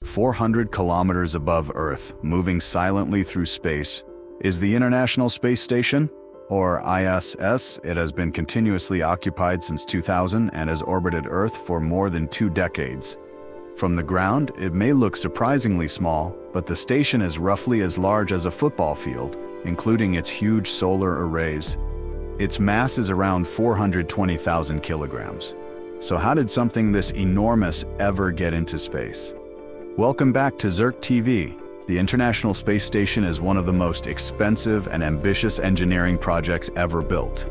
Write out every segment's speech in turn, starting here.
400 kilometers above Earth, moving silently through space, is the International Space Station, or ISS. It has been continuously occupied since 2000 and has orbited Earth for more than 2 decades. From the ground, it may look surprisingly small, but the station is roughly as large as a football field, including its huge solar arrays. Its mass is around 420,000 kilograms. So how did something this enormous ever get into space? Welcome back to Zirk TV. The International Space Station is one of the most expensive and ambitious engineering projects ever built.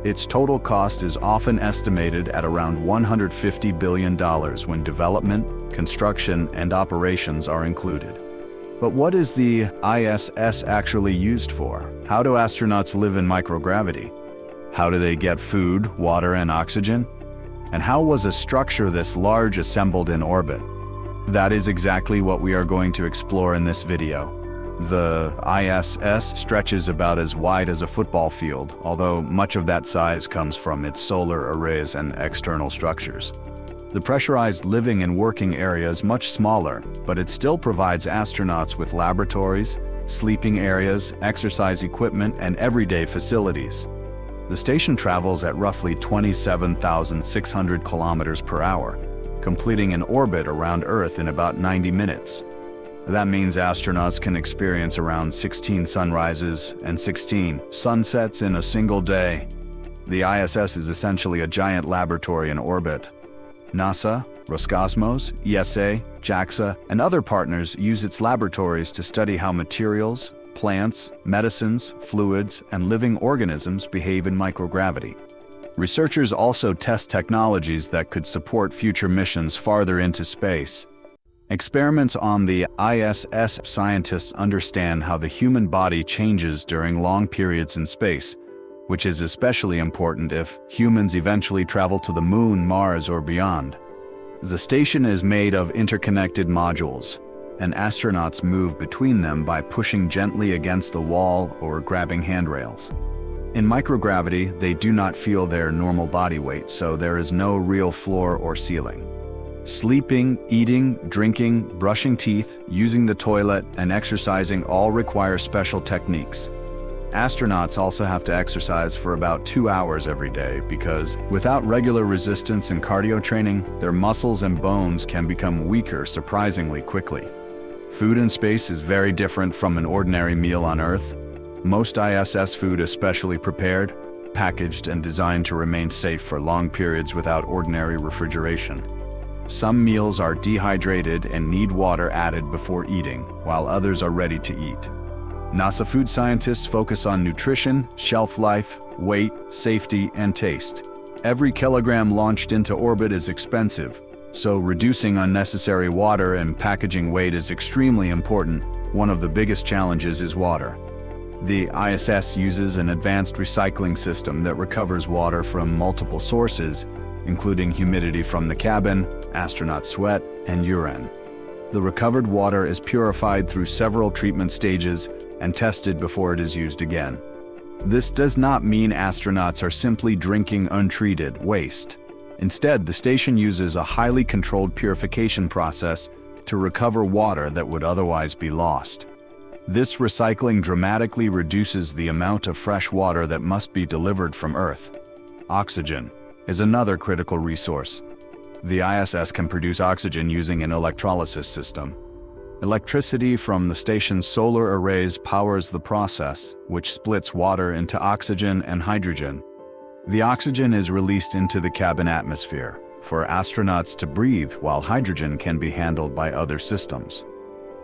Its total cost is often estimated at around $150 billion when development, construction, and operations are included. But what is the ISS actually used for? How do astronauts live in microgravity? How do they get food, water, and oxygen? And how was a structure this large assembled in orbit? That is exactly what we are going to explore in this video. The ISS stretches about as wide as a football field, although much of that size comes from its solar arrays and external structures. The pressurized living and working area is much smaller, but it still provides astronauts with laboratories, sleeping areas, exercise equipment, and everyday facilities. The station travels at roughly 27,600 kilometers per hour, completing an orbit around Earth in about 90 minutes. That means astronauts can experience around 16 sunrises and 16 sunsets in a single day. The ISS is essentially a giant laboratory in orbit. NASA, Roscosmos, ESA, JAXA, and other partners use its laboratories to study how materials, plants, medicines, fluids, and living organisms behave in microgravity. Researchers also test technologies that could support future missions farther into space. Experiments on the ISS. Scientists understand how the human body changes during long periods in space, which is especially important if humans eventually travel to the Moon, Mars, or beyond. The station is made of interconnected modules, and astronauts move between them by pushing gently against the wall or grabbing handrails. In microgravity, they do not feel their normal body weight, so there is no real floor or ceiling. Sleeping, eating, drinking, brushing teeth, using the toilet, and exercising all require special techniques. Astronauts also have to exercise for about 2 hours every day because, without regular resistance and cardio training, their muscles and bones can become weaker surprisingly quickly. Food in space is very different from an ordinary meal on Earth. Most ISS food is specially prepared, packaged, and designed to remain safe for long periods without ordinary refrigeration. Some meals are dehydrated and need water added before eating, while others are ready to eat. NASA food scientists focus on nutrition, shelf life, weight, safety, and taste. Every kilogram launched into orbit is expensive, so reducing unnecessary water and packaging weight is extremely important. One of the biggest challenges is water. The ISS uses an advanced recycling system that recovers water from multiple sources, including humidity from the cabin, astronaut sweat, and urine. The recovered water is purified through several treatment stages and tested before it is used again. This does not mean astronauts are simply drinking untreated waste. Instead, the station uses a highly controlled purification process to recover water that would otherwise be lost. This recycling dramatically reduces the amount of fresh water that must be delivered from Earth. Oxygen is another critical resource. The ISS can produce oxygen using an electrolysis system. Electricity from the station's solar arrays powers the process, which splits water into oxygen and hydrogen. The oxygen is released into the cabin atmosphere for astronauts to breathe, while hydrogen can be handled by other systems.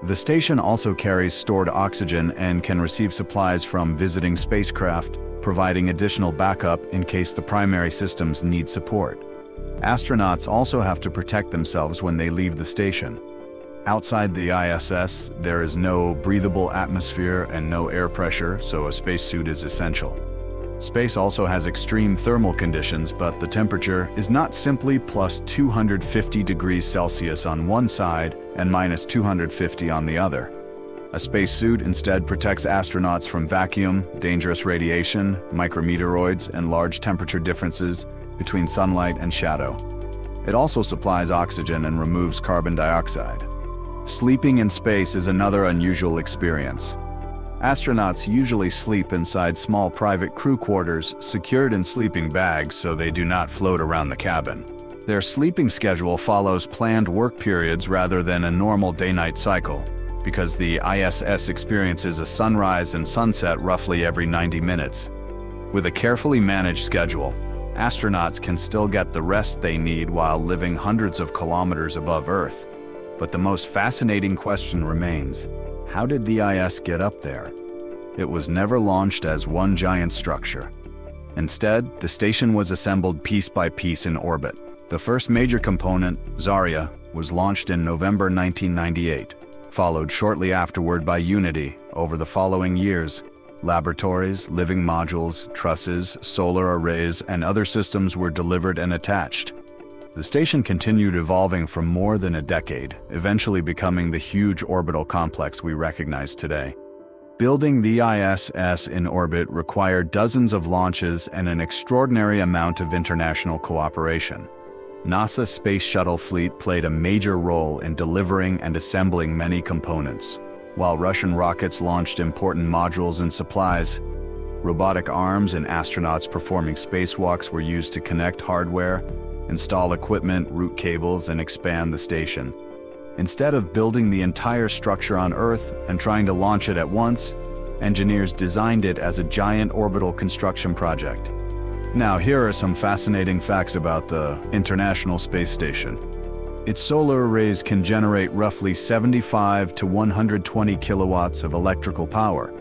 The station also carries stored oxygen and can receive supplies from visiting spacecraft, providing additional backup in case the primary systems need support. Astronauts also have to protect themselves when they leave the station. Outside the ISS, there is no breathable atmosphere and no air pressure, so a spacesuit is essential. Space also has extreme thermal conditions, but the temperature is not simply plus 250 degrees Celsius on one side and minus 250 on the other. A spacesuit instead protects astronauts from vacuum, dangerous radiation, micrometeoroids, and large temperature differences between sunlight and shadow. It also supplies oxygen and removes carbon dioxide. Sleeping in space is another unusual experience. Astronauts usually sleep inside small private crew quarters secured in sleeping bags so they do not float around the cabin. Their sleeping schedule follows planned work periods rather than a normal day-night cycle, because the ISS experiences a sunrise and sunset roughly every 90 minutes. With a carefully managed schedule, astronauts can still get the rest they need while living hundreds of kilometers above Earth. But the most fascinating question remains: how did the IS get up there? It was never launched as one giant structure. Instead, the station was assembled piece by piece in orbit. The first major component, Zarya, was launched in November 1998, followed shortly afterward by Unity. Over the following years, laboratories, living modules, trusses, solar arrays, and other systems were delivered and attached. The station continued evolving for more than a decade, eventually becoming the huge orbital complex we recognize today. Building the ISS in orbit required dozens of launches and an extraordinary amount of international cooperation. NASA's space shuttle fleet played a major role in delivering and assembling many components, while Russian rockets launched important modules and supplies. Robotic arms and astronauts performing spacewalks were used to connect hardware, install equipment, route cables, and expand the station. Instead of building the entire structure on Earth and trying to launch it at once, engineers designed it as a giant orbital construction project. Now, here are some fascinating facts about the International Space Station. Its solar arrays can generate roughly 75 to 120 kilowatts of electrical power,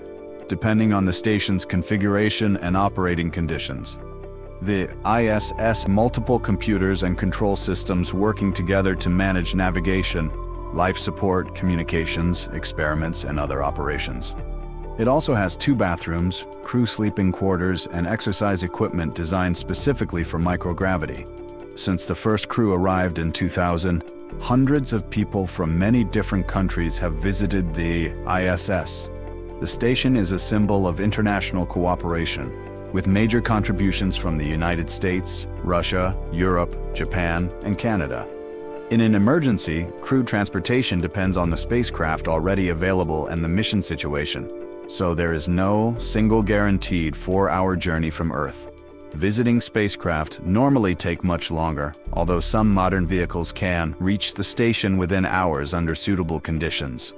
depending on the station's configuration and operating conditions. The ISS multiple computers and control systems working together to manage navigation, life support, communications, experiments, and other operations. It also has 2 bathrooms, crew sleeping quarters, and exercise equipment designed specifically for microgravity. Since the first crew arrived in 2000, hundreds of people from many different countries have visited the ISS. The station is a symbol of international cooperation, with major contributions from the United States, Russia, Europe, Japan, and Canada. In an emergency, crew transportation depends on the spacecraft already available and the mission situation, so there is no single guaranteed 4-hour journey from Earth. Visiting spacecraft normally take much longer, although some modern vehicles can reach the station within hours under suitable conditions.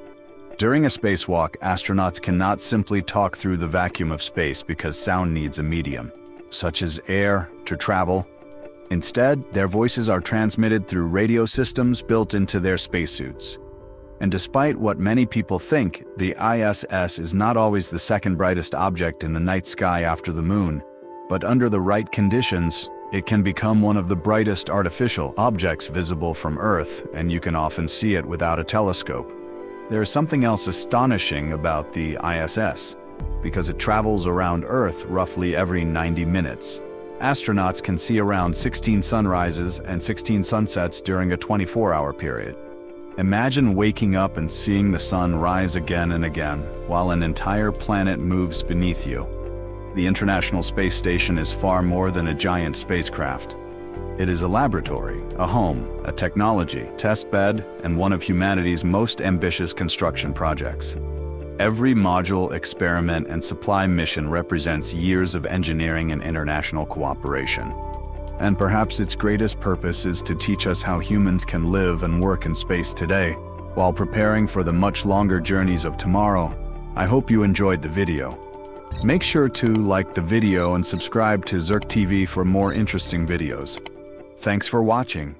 During a spacewalk, astronauts cannot simply talk through the vacuum of space because sound needs a medium, such as air, to travel. Instead, their voices are transmitted through radio systems built into their spacesuits. And despite what many people think, the ISS is not always the second brightest object in the night sky after the moon, but under the right conditions, it can become one of the brightest artificial objects visible from Earth, and you can often see it without a telescope. There is something else astonishing about the ISS, because it travels around Earth roughly every 90 minutes. Astronauts can see around 16 sunrises and 16 sunsets during a 24-hour period. Imagine waking up and seeing the sun rise again and again, while an entire planet moves beneath you. The International Space Station is far more than a giant spacecraft. It is a laboratory, a home, a technology test bed, and one of humanity's most ambitious construction projects. Every module, experiment, and supply mission represents years of engineering and international cooperation. And perhaps its greatest purpose is to teach us how humans can live and work in space today, while preparing for the much longer journeys of tomorrow. I hope you enjoyed the video. Make sure to like the video and subscribe to Zirk TV for more interesting videos. Thanks for watching.